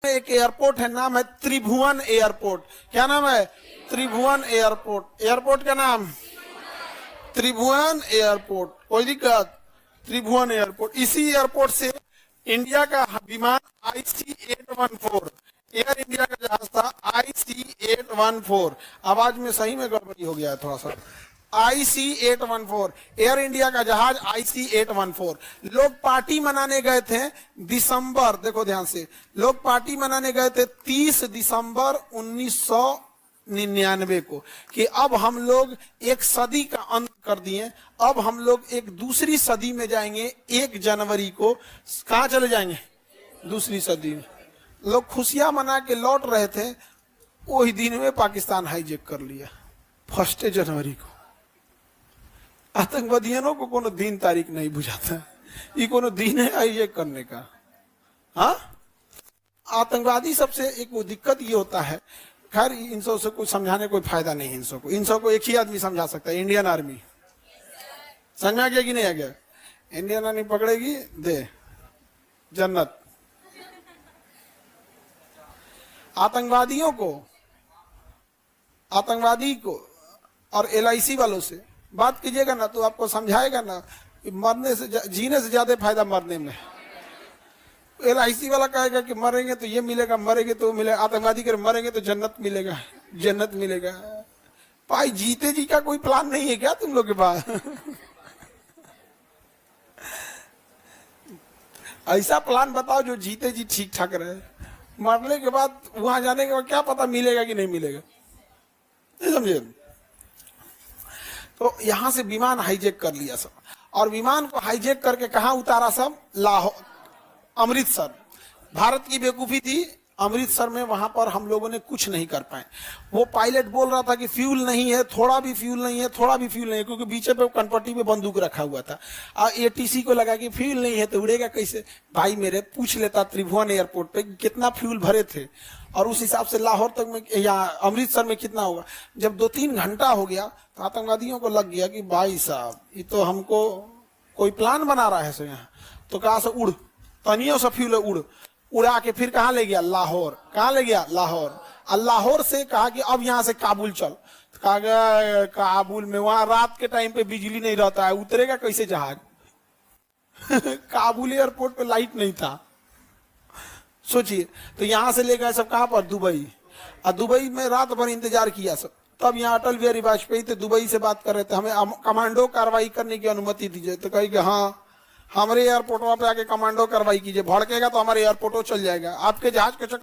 एक एयरपोर्ट है, नाम है त्रिभुवन एयरपोर्ट। क्या नाम है? त्रिभुवन एयरपोर्ट। एयरपोर्ट का नाम त्रिभुवन एयरपोर्ट। कोई दिक्कत? त्रिभुवन एयरपोर्ट। इसी एयरपोर्ट से इंडिया का विमान IC-814, एयर इंडिया का जहाज था IC-814। आवाज में सही में गड़बड़ी हो गया है थोड़ा सा। IC-814 एयर इंडिया का जहाज IC-814। लोग पार्टी मनाने गए थे दिसंबर, देखो ध्यान से, लोग पार्टी मनाने गए थे 30 दिसंबर 1999 को कि अब हम लोग एक सदी का अंत कर दिए, अब हम लोग एक दूसरी सदी में जाएंगे। 1 जनवरी को कहाँ चले जाएंगे? दूसरी सदी में। लोग खुशियां मना के लौट रहे थे, वही दिन में पाकिस्तान हाईजैक कर लिया 1 जनवरी को। आतंकवादियों को कोनो दिन तारीख नहीं बुझाता, ये कोनो दिन है हाईजैक करने का? हाँ, आतंकवादी सबसे एक वो दिक्कत ये होता है, खैर इन सब से कुछ समझाने कोई फायदा नहीं है। इन सब को एक ही आदमी समझा सकता है, इंडियन आर्मी। समझ आ गया कि नहीं आ गया? इंडियन आर्मी पकड़ेगी दे जन्नत। आतंकवादी को और LIC वालों से बात कीजिएगा ना तो आपको समझाएगा ना कि मरने से जीने से ज्यादा फायदा मरने में। LIC वाला कहेगा कि मरेंगे तो ये मिलेगा, मरेंगे तो मिलेगा। आतंकवादी के मरेंगे तो जन्नत मिलेगा, जन्नत मिलेगा। भाई जीते जी का कोई प्लान नहीं है क्या तुम लोग के पास? ऐसा प्लान बताओ जो जीते जी ठीक ठाक रहे, मरने के बाद वहां जाने के बाद क्या पता मिलेगा कि नहीं मिलेगा। नहीं समझे? तो यहां से विमान हाईजैक कर लिया सब, और विमान को हाईजैक करके कहां उतारा सब? लाहौर, अमृतसर। भारत की बेवकूफी थी, अमृतसर में वहां पर हम लोगों ने कुछ नहीं कर पाए। वो पायलट बोल रहा था कि फ्यूल नहीं है, थोड़ा भी फ्यूल नहीं है, थोड़ा भी फ्यूल नहीं है, क्योंकि बीचे पे कनपट्टी में बंदूक रखा हुआ था। और ATC को लगा कि फ्यूल नहीं है तो उड़ेगा कैसे। भाई मेरे पूछ लेता त्रिभुवन एयरपोर्ट पे कितना फ्यूल भरे थे और उस हिसाब से लाहौर तक में या अमृतसर में कितना होगा। जब 2-3 घंटा हो गया तो आतंकवादियों को लग गया कि भाई साहब ये तो हमको कोई प्लान बना रहा है सो यहाँ। तो कहा से उड़, तनियों से फ्यूल उड़ा के फिर कहाँ ले गया? लाहौर। कहाँ ले गया? लाहौर। और लाहौर से कहा कि अब यहाँ से काबुल चल। तो कहा गया काबुल में, वहां रात के टाइम पे बिजली नहीं रहता है, उतरेगा कैसे जहाज? काबुल एयरपोर्ट पे लाइट नहीं था, सोचिए। तो यहां से ले गए सब कहां पर? दुबई। और दुबई में रात भर इंतजार किया सब। तब यहाँ अटल बिहारी वाजपेयी थे, दुबई से बात कर रहे थे, हमें कमांडो कार्रवाई करने की अनुमति दीजिए। तो कही कि हाँ, हमारे एयरपोर्ट पे आके कमांडो कार्रवाई कीजिए, भड़केगा तो हमारे एयरपोर्ट चल जाएगा, आपके जहाज के